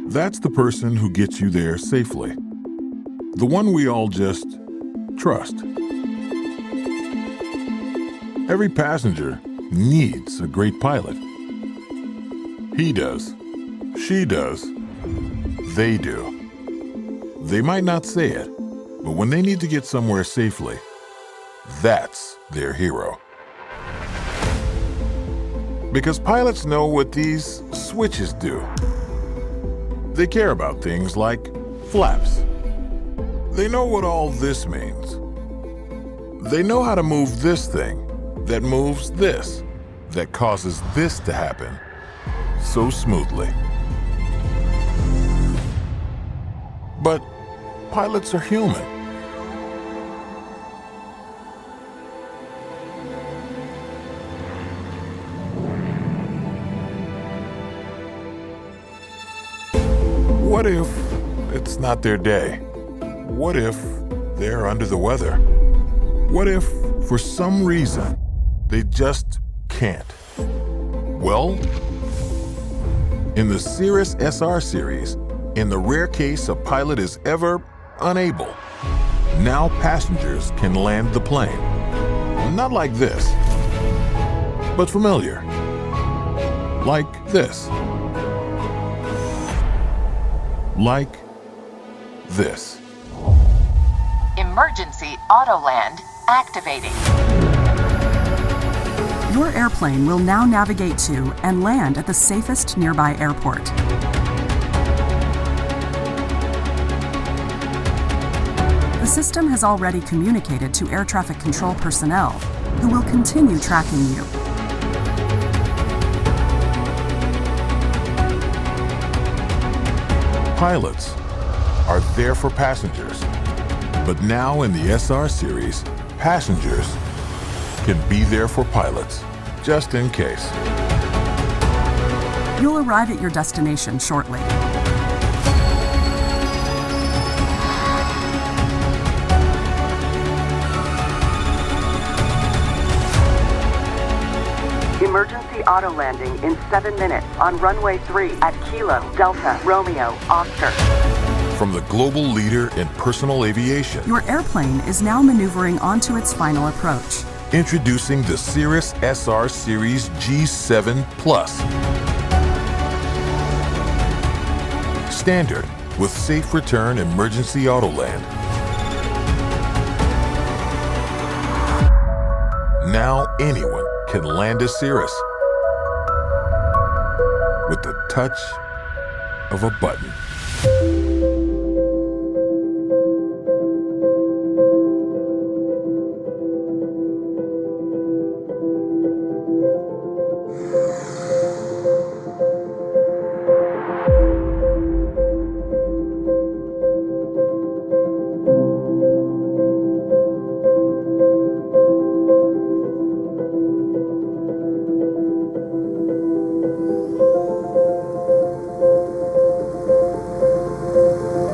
That's the person who gets you there safely. The one we all just trust. Every passenger needs a great pilot. He does. She does. They do. They might not say it, but when they need to get somewhere safely, that's their hero. Because pilots know what these switches do. They care about things like flaps. They know what all this means. They know how to move this thing that moves this, that causes this to happen so smoothly. But pilots are human. What if it's not their day? What if they're under the weather? What if, for some reason, they just can't? Well, in the Cirrus SR series, in the rare case a pilot is ever unable, now passengers can land the plane. Not like this, but familiar. Like this. Like this. Emergency auto land activating. Your airplane will now navigate to and land at the safest nearby airport. The system has already communicated to air traffic control personnel, who will continue tracking you. Pilots are there for passengers, but now in the SR series, passengers can be there for pilots, just in case. You'll arrive at your destination shortly. Emergency auto landing in 7 minutes on runway 3 at Kilo Delta Romeo Oscar. From the global leader in personal aviation, Your airplane is now maneuvering onto its final approach. introducing the Cirrus SR Series G7 Plus. Standard with safe return emergency auto land. Now anyone can land a Cirrus with the touch of a button.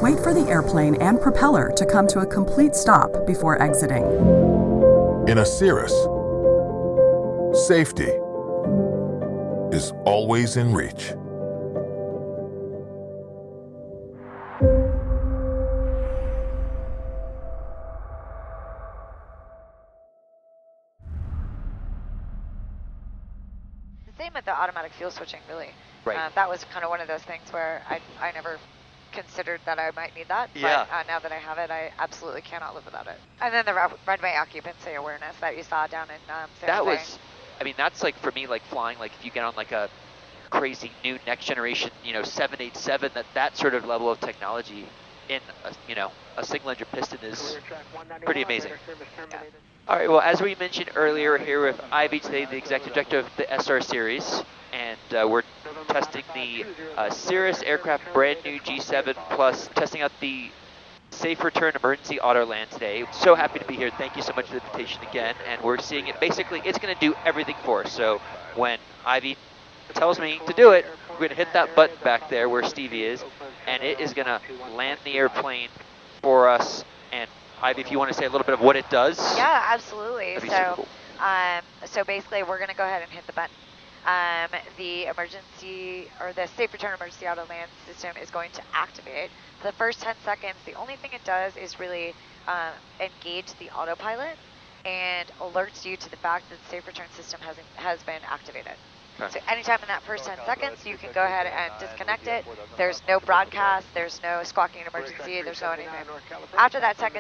Wait for the airplane and propeller to come to a complete stop before exiting. In a Cirrus, safety is always in reach. The same with the automatic fuel switching, really. Right. That was kind of one of those things where I never considered that I might need that. Yeah. But now that I have it, I absolutely cannot live without it. And then the runway occupancy awareness that you saw down in San That Jose. was, I mean, that's like for me, like flying, like if you get on like a crazy new next generation, 787, that sort of level of technology in, a single engine piston is pretty amazing. Yeah. All right, well, as we mentioned earlier, we're here with Ivy today, the executive director of the SR series, and we're testing the Cirrus aircraft brand new G7 Plus, testing out the safe return emergency auto land today. So happy to be here. Thank you so much for the invitation again. And we're seeing it, basically, it's going to do everything for us. So when Ivy tells me to do it, we're going to hit that button back there where Stevie is, and it is going to land the airplane for us. And Ivy, if you want to say a little bit of what it does. Yeah, absolutely. That'd be super So, cool. so basically, we're going to go ahead and hit the button. the emergency or the safe return emergency auto land system is going to activate. For the first 10 seconds, the only thing it does is really engage the autopilot and alerts you to the fact that the safe return system has been activated. Okay. So anytime in that first 10 seconds, you can go ahead and disconnect it. There's no broadcast, there's no squawking emergency, there's no anything. After that 10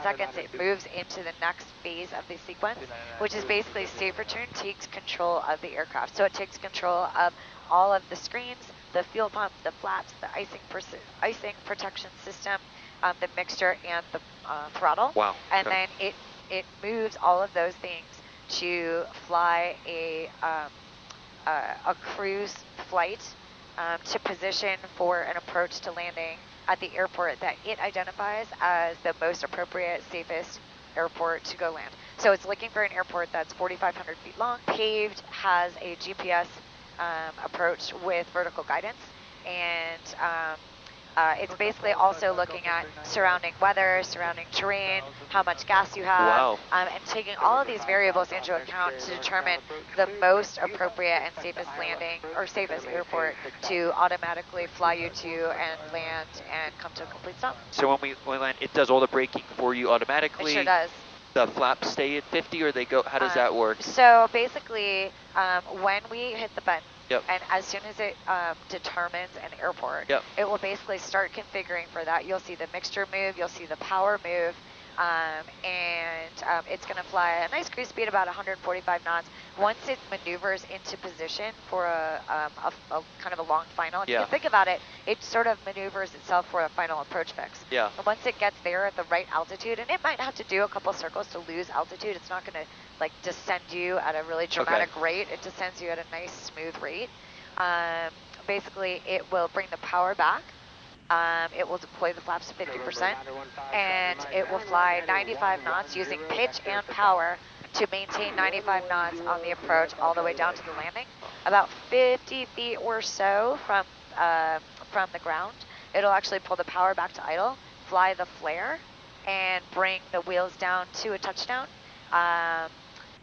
seconds, it moves into the next phase of the sequence, which is basically safe return takes control of the aircraft. So it takes control of all of the screens, the fuel pump, the flaps, the icing protection system, the mixture, and the throttle. Wow. And Okay. then it moves all of those things to fly a cruise flight to position for an approach to landing at the airport that it identifies as the most appropriate, safest airport to go land. So it's looking for an airport that's 4,500 feet long, paved, has a GPS approach with vertical guidance, and it's basically also looking at surrounding weather, surrounding terrain, how much gas you have, Wow. and taking all of these variables into account to determine the most appropriate and safest landing or safest airport to automatically fly you to and land and come to a complete stop. So when we land, it does all the braking for you automatically? It sure does. The flaps stay at 50 or they go, how does that work? So basically, when we hit the button, Yep. and as soon as it determines an airport, Yep. it will basically start configuring for that. You'll see the mixture move, you'll see the power move, and it's going to fly at a nice cruise speed, about 145 knots. Once it maneuvers into position for a kind of a long final, and you Yeah. can think about it, it sort of maneuvers itself for a final approach fix. Yeah. And once it gets there at the right altitude, and it might have to do a couple circles to lose altitude, it's not going to like descend you at a really dramatic rate. It descends you at a nice smooth rate. Basically, it will bring the power back. It will deploy the flaps to 50%, and it will fly 95 knots using pitch and power to maintain 95 knots on the approach all the way down to the landing. About 50 feet or so from the ground, it'll actually pull the power back to idle, fly the flare, and bring the wheels down to a touchdown.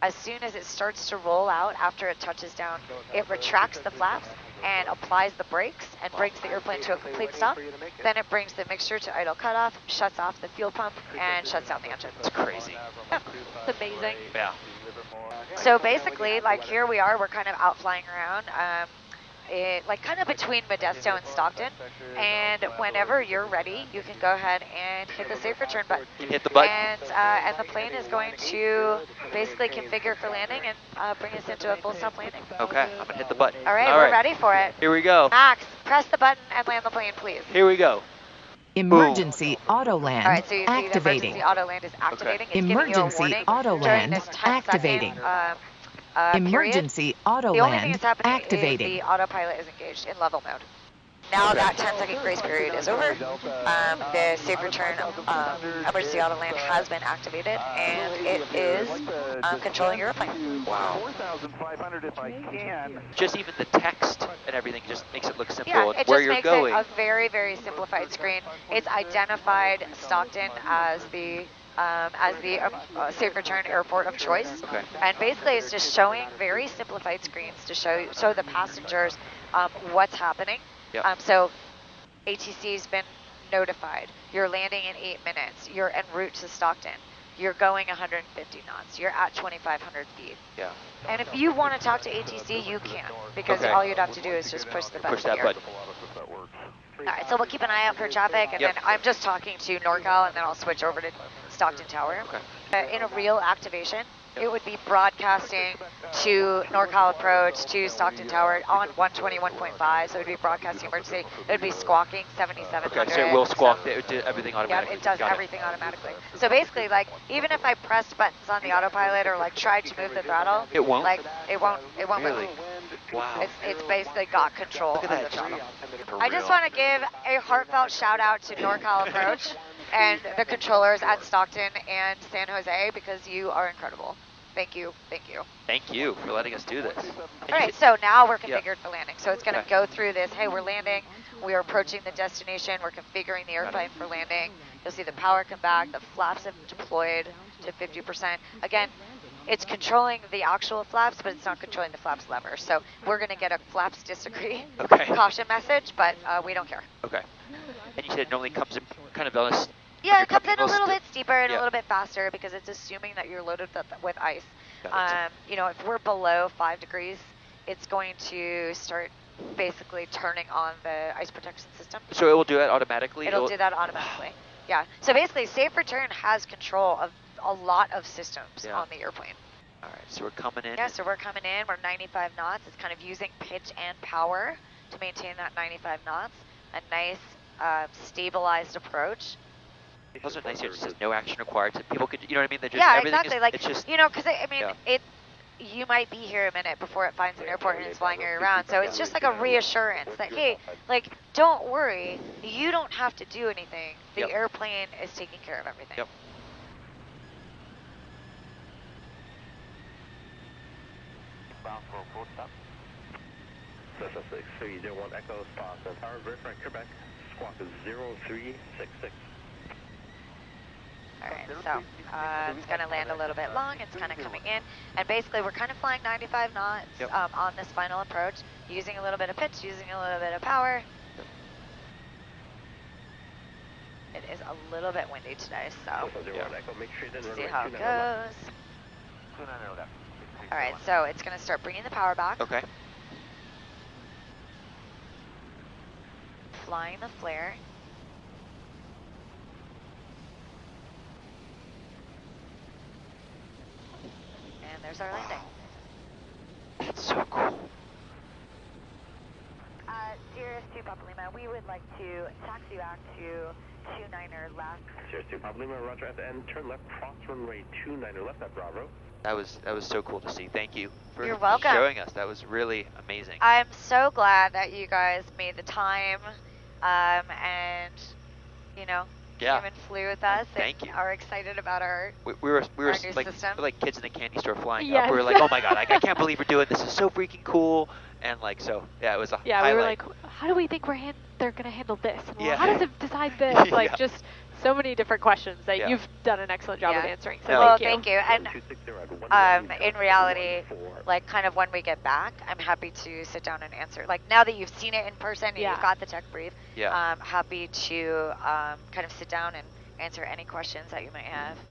As soon as it starts to roll out after it touches down, it retracts the flaps and applies the brakes and brings the airplane to a complete stop. Then it brings the mixture to idle cutoff, shuts off the fuel pump, and shuts down the engine. It's crazy. Yeah, it's amazing. Yeah. So basically, like here we are, we're kind of out flying around. Like kind of between Modesto and Stockton, and whenever you're ready, you can go ahead and hit the safe return button. You hit the button. And the plane is going to basically configure for landing and bring us into a full stop landing. Okay, I'm gonna hit the button. All right, we're ready for it. Here we go. Max, press the button and land the plane, please. Here we go. Emergency auto land All right, so you see the activating. emergency auto land is activating. Okay. It's giving you a Emergency warning auto during land this 10-second, activating. period. Emergency auto The only thing land that's happening activating. is the autopilot is engaged in level mode. Now that 10-second grace period is over. The safe return emergency auto land has been activated, and it is controlling your airplane. Wow. 4,500 if I can. Just even the text and everything just makes it look simple Yeah, and it where just you're makes going. it a very, very simplified screen. It's identified Stockton as the safe return airport of choice. Okay. And basically it's just showing very simplified screens to show the passengers what's happening. Yep. So ATC's been notified. You're landing in 8 minutes. You're en route to Stockton. You're going 150 knots. You're at 2,500 feet. Yeah. And if you want to talk to ATC, you can, because Okay. all you'd have to do is just push the button. Push that here. button. All right, so we'll keep an eye out for traffic, and Yep. then I'm just talking to NorCal, and then I'll switch over to Stockton Tower. Okay. In a real activation, it would be broadcasting to NorCal Approach, to Stockton Tower on 121.5, so it would be broadcasting emergency. It would be squawking 7700. Okay, so it will squawk everything Yeah, automatically. it does Got everything automatically. So basically, like, even if I pressed buttons on the autopilot or like tried to move the throttle, It won't? Like, it won't move. Wow. It's basically got control Look of at the that throttle. tree. I just want to give a heartfelt shout out to NorCal Approach and the controllers at Stockton and San Jose, because you are incredible. Thank you, thank you. Thank you for letting us do this. And All right, so now we're configured Yep. for landing. So it's going to Okay. go through this, hey, we're landing, we are approaching the destination, we're configuring the airplane for landing. You'll see the power come back, the flaps have deployed to 50%. Again, it's controlling the actual flaps, but it's not controlling the flaps lever. So we're going to get a flaps disagree caution message, but we don't care. Okay. And you said it normally comes in kind of on a... Yeah, it comes in a little bit steeper and a little bit faster because it's assuming that you're loaded with ice. You know, if we're below 5 degrees, it's going to start basically turning on the ice protection system. So it will do that automatically? It'll do that automatically. Yeah. So basically, Safe Return has control of a lot of systems on the airplane. All right, so we're coming in. Yeah, so we're coming in. We're 95 knots. It's kind of using pitch and power to maintain that 95 knots. A nice stabilized approach. Also nice here, it just says no action required. So people could, you know what I mean? They're just, yeah, everything exactly. is, Like, it's just, you know, because I mean, you might be here a minute before it finds an airport and it's flying you around. So it's just like a reassurance that, hey, like, don't worry. You don't have to do anything. The airplane is taking care of everything. Yep. Bound for full stop. Cessna 6301 Echo Spa. Tower verify Quebec. Squawk is 0366. Alright, so it's going to land a little bit long. It's kind of coming in. And basically, we're kind of flying 95 knots on this final approach, using a little bit of pitch, using a little bit of power. It is a little bit windy today, so see how it goes. Alright, so it's going to start bringing the power back. Okay. Flying the flare. And there's our landing. That's so cool. Cirrus 2 Papa Lima, we would like to taxi back to 29er left. Cirrus 2 Papa Lima, roger at the end, turn left, cross runway 29er left at Bravo. That was so cool to see. Thank you for You're welcome. showing us. That was really amazing. I'm so glad that you guys made the time and, you know, came and flew with us. Thank you. Are excited about our We were new like, system. we're like kids in a candy store flying up. We were like, oh my god, I can't believe we're doing this. This is so freaking cool. And like, so yeah, it was a highlight. We were like, how do we think they're gonna handle this? Well, Yeah. how does it decide this? Like just so many different questions that you've done an excellent job of answering. So well, thank you. And in reality, like kind of when we get back, I'm happy to sit down and answer. Like now that you've seen it in person and you've got the tech brief, I'm happy to kind of sit down and answer any questions that you might have.